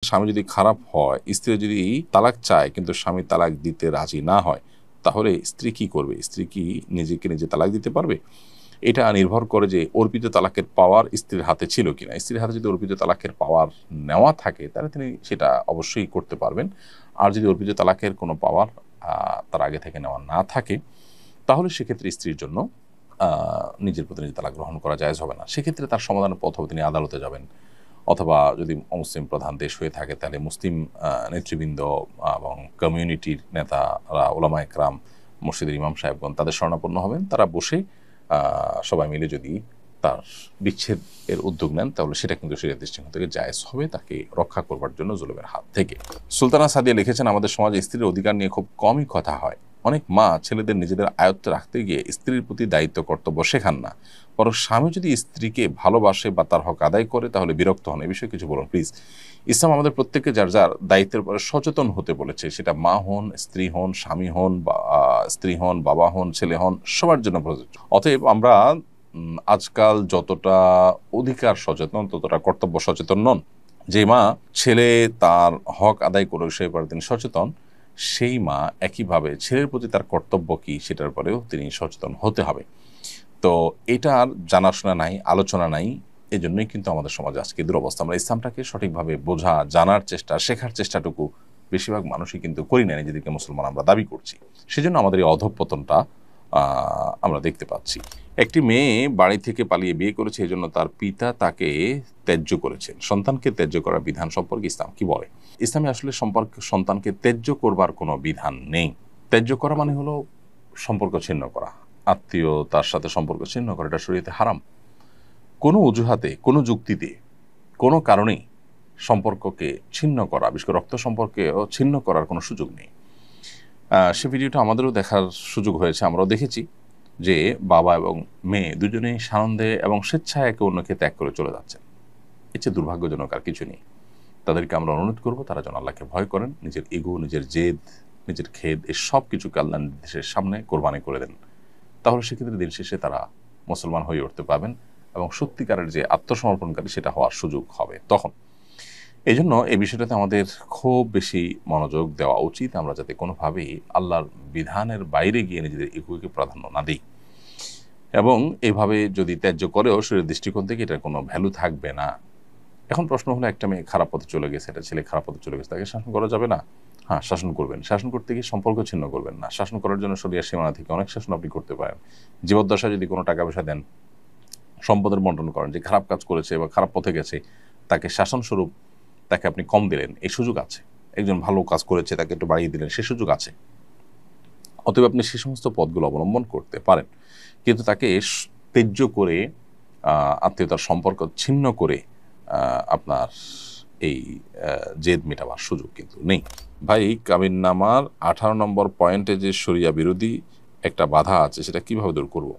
স্বামী যদি খারাপ হয়, স্ত্রী যদি তালাক চায় কিন্তু স্বামী তালাক দিতে রাজি না হয়, তাহলে স্ত্রী কি করবে? স্ত্রী কি নিজেকে নিজে তালাক দিতে পারবে? এটা নির্ভর করে যে অর্পিত তালাকের পাওয়ার স্ত্রীর হাতে ছিল কিনা। স্ত্রীর হাতে যদি অর্পিত তালাকের পাওয়ার নেওয়া থাকে তাহলে তিনি সেটা অবশ্যই করতে পারবেন। আর যদি অর্পিত তালাকের কোনো পাওয়ার তার আগে থেকে নেওয়া না থাকে, তাহলে সেক্ষেত্রে স্ত্রীর জন্য নিজের প্রতি নিজে তালাক গ্রহণ করা জায়েজ হবে না। সেক্ষেত্রে তার সমাধানের পথ হবে তিনি আদালতে যাবেন, অথবা যদি অমুসলিম প্রধান দেশ হয়ে থাকে তাহলে মুসলিম নেতৃবৃন্দ এবং কমিউনিটির নেতারা, ওলামা একরাম, মসজিদের ইমাম সাহেবগণ তাদের শরণাপন্ন হবেন। তারা বসে সবাই মিলে যদি তার বিচ্ছেদের উদ্যোগ নেন তাহলে সেটা কিন্তু শরীয়তের দৃষ্টিকোণ থেকে জায়েজ হবে, তাকে রক্ষা করবার জন্য জুলুমের হাত থেকে। সুলতানা সাদিয়া লিখেছেন, আমাদের সমাজে স্ত্রীর অধিকার নিয়ে খুব কমই কথা হয়। অনেক মা ছেলেদের নিজেদের আয়ত্তে রাখতে গিয়ে স্ত্রীর প্রতি দায়িত্ব কর্তব্য শেখান না, বরং স্বামী যদি স্ত্রীকে ভালোবাসে বা তার হক আদায় করে তাহলে বিরক্ত হন। এই বিষয়ে কিছু বলুন প্লিজ। ইসলাম আমাদের প্রত্যেককে যার যার দায়িত্বের উপরে সচেতন হতে বলেছে, সেটা মা হন, স্ত্রী হন, স্বামী হন, স্ত্রী হন, বাবা হন, ছেলে হন, সবার জন্য প্রযোজ্য। অতএব আমরা আজকাল যতটা অধিকার সচেতন ততটা কর্তব্য সচেতন নন। যে মা ছেলে তার হক আদায় করে সেই ব্যাপারে তিনি সচেতন, সেই মা একইভাবে ছেলের প্রতি তার কর্তব্য কি সেটার পরেও তিনি সচেতন হতে হবে। তো এটার জানাশোনা নাই, আলোচনা নাই, এই জন্যই কিন্তু আমাদের সমাজে আজকে দুরবস্থা। আমরা ইসলামটাকে সঠিকভাবে বোঝা, জানার চেষ্টা, শেখার চেষ্টাটুকু বেশিরভাগ মানুষই কিন্তু করি না, নিজেদেরকে মুসলমান আমরা দাবি করছি। সেজন্য আমাদের এই অধঃপতনটা আমরা দেখতে পাচ্ছি। একটি মেয়ে বাড়ি থেকে পালিয়ে বিয়ে করেছে, এই জন্য তার পিতা তাকে ত্যায্য করেছেন। সন্তানকে ত্যায্য করার বিধান সম্পর্কে ইসলাম কি বলে? ইসলামে আসলে সন্তানকে ত্যায্য করবার কোনো বিধান নেই। ত্যায্য করা মানে হলো সম্পর্ক ছিন্ন করা, আত্মীয়তার সাথে সম্পর্ক ছিন্ন করা। এটা শরীয়তে হারাম। কোনো অজুহাতে, কোনো যুক্তিতে, কোনো কারণেই সম্পর্ককে ছিন্ন করা, বিশেষ করে রক্ত সম্পর্কেও ছিন্ন করার কোনো সুযোগ নেই। সে ভিডিওটা আমাদেরও দেখার সুযোগ হয়েছে, আমরাও দেখেছি যে বাবা এবং মেয়ে দুজনেই সানন্দে এবং স্বেচ্ছায় একে অন্যকে ত্যাগ করে চলে যাচ্ছেন। এর চেয়ে দুর্ভাগ্যজনক আর কিছু নেই। তাদেরকে আমরা অনুরোধ করবো তারা যেন আল্লাহকে ভয় করেন, নিজের ইগো, নিজের জেদ, নিজের খেদ, এই সব কিছুকে আল্লাহর নির্দেশের সামনে কোরবানি করে দেন। তাহলে সেক্ষেত্রে দিন শেষে তারা মুসলমান হয়ে উঠতে পারবেন এবং সত্যিকারের যে আত্মসমর্পণকারী সেটা হওয়ার সুযোগ হবে তখন। এই জন্য এই বিষয়টাতে আমাদের খুব বেশি মনোযোগ দেওয়া উচিত, আমরা যাতে কোনোভাবেই আল্লাহর বিধানের বাইরে গিয়ে নিজেদের ইগোকে প্রাধান্য না দিই। এবং এভাবে যদি ত্যায্য করেও শরীরের দৃষ্টিকোণ থেকে এটার কোনো ভ্যালু থাকবে না। এখন প্রশ্ন হলো, একটা মেয়ে খারাপ পথে চলে গেছে, একটা ছেলে খারাপ পথে চলে গেছে, তাকে শাসন করা যাবে না? হ্যাঁ, শাসন করবেন। শাসন করতে গিয়ে সম্পর্ক ছিন্ন করবেন না। শাসন করার জন্য শরিয়ার সীমানা থেকে অনেক শাসন আপনি করতে পারেন। জীবদ্দশায় যদি কোনো টাকা পয়সা দেন, সম্পদের বন্টন করেন, যে খারাপ কাজ করেছে বা খারাপ পথে গেছে তাকে শাসন স্বরূপ তাকে আপনি কম দিলেন, এই সুযোগ আছে। একজন ভালো কাজ করেছে তাকে একটু বাড়িয়ে দিলেন, সে সুযোগ আছে। অতএব আপনি সে সমস্ত পথগুলো অবলম্বন করতে পারেন, কিন্তু তাকে ত্যায্য করে, আত্মীয়তার সম্পর্ক ছিন্ন করে আপনার এই জেদ মেটাবার সুযোগ কিন্তু নেই। ভাই, কাবিননামার 18 নম্বর পয়েন্টে যে শরিয়া বিরোধী একটা বাধা আছে সেটা কিভাবে দূর করব?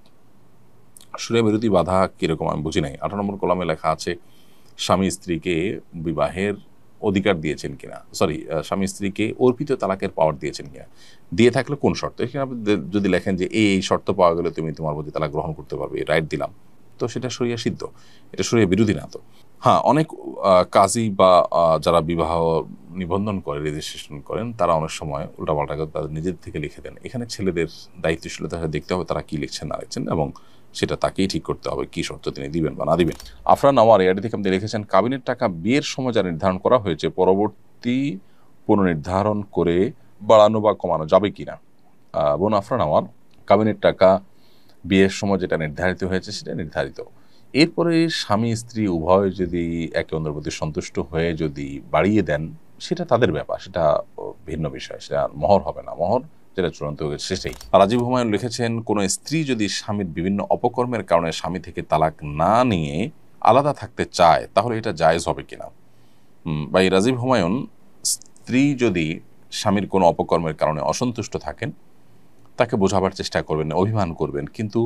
শরিয়া বিরোধী বাধা কিরকম আমি বুঝি নাই। 18 নম্বর কলামে লেখা আছে স্বামী স্ত্রীকে বিবাহের অধিকার দিয়েছেন কিনা, স্বামী স্ত্রীকে অর্পিত তালাকের পাওয়ার দিয়েছেন কিনা, দিয়ে থাকলে কোন শর্ত। এখানে আপনি যদি লেখেন যে এই শর্ত পাওয়া গেলে তুমি তোমার প্রতি তালাক গ্রহণ করতে পারবে, রাইট দিলাম, তো সেটা শরিয়া সিদ্ধ, এটা শরিয়া বিরোধী না। তো হ্যাঁ, অনেক কাজী বা যারা বিবাহ নিবন্ধন করে, রেজিস্ট্রেশন করেন, তারা অনেক সময় উল্টাপাল্টা করে তাদের নিজের থেকে লিখে দেন। এখানে ছেলেদের দায়িত্বশীলতা দেখতে হবে তারা কি লিখছেন না লিখছেন, এবং সেটা তাকেই ঠিক করতে হবে কি শর্ত তিনি দিবেন বা না দিবেন। আফরান আওয়ার এআডি থেকে আপনি লিখেছেন, কাবিনের টাকা বিয়ের সময় যা নির্ধারণ করা হয়েছে পরবর্তী পুনর্নির্ধারণ করে বাড়ানো বা কমানো যাবে কিনা। বোন আফরান আওয়ার, কাবিনের টাকা বিয়ের সময় যেটা নির্ধারিত হয়েছে সেটা নির্ধারিত। এরপরে স্বামী স্ত্রী উভয় যদি একে অন্যের প্রতি সন্তুষ্ট হয়ে যদি বাড়িয়ে দেন সেটা তাদের ব্যাপার, সেটা ভিন্ন বিষয়, সেটা মহর হবে না। মহর যেটা চূড়ান্ত হয়েছে সেটাই। রাজীব হুমায়ুন লিখেছেন, কোনো স্ত্রী যদি স্বামীর বিভিন্ন অপকর্মের কারণে স্বামী থেকে তালাক না নিয়ে আলাদা থাকতে চায় তাহলে এটা জায়েজ হবে কিনা। ভাই রাজীব হুমায়ুন, স্ত্রী যদি স্বামীর কোনো অপকর্মের কারণে অসন্তুষ্ট থাকেন তাকে বোঝাবার চেষ্টা করবেন না, অভিমান করবেন, কিন্তু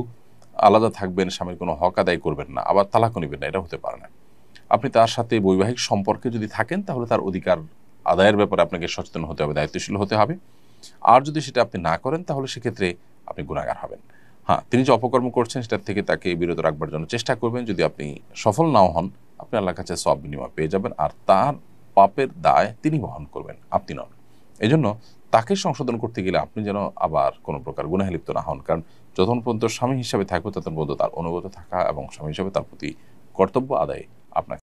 আলাদা থাকবেন, স্বামীর কোনো হক আদায় করবেন না, আবার তালাকও নেবেন না, এটা হতে পারে না। আপনি তার সাথে বৈবাহিক সম্পর্কে যদি থাকেন তাহলে তার অধিকার আদায়ের ব্যাপারে আপনাকে সচেতন হতে হবে, দায়িত্বশীল হতে হবে। আর যদি সেটা আপনি না করেন তাহলে সেক্ষেত্রে আপনি গুনাহগার হবেন। হ্যাঁ, তিনি যে অপকর্ম করছেন সেটার থেকে তাকে বিরত রাখবার জন্য চেষ্টা করবেন। যদি আপনি সফল নাও হন, আপনি আল্লাহর কাছে সওয়াব বিনিময় পেয়ে যাবেন। আর তার পাপের দায় তিনি বহন করবেন, আপনি নন। এজন্য তাকে সংশোধন করতে গেলে আপনি যেন আবার কোনো প্রকার গুনাহে লিপ্ত না হন। কারণ যতক্ষণ পর্যন্ত স্বামী হিসাবে থাকবে ততক্ষণ পর্যন্ত তার অনুগত থাকা এবং স্বামী হিসাবে তার প্রতি কর্তব্য আদায়ে আপনাকে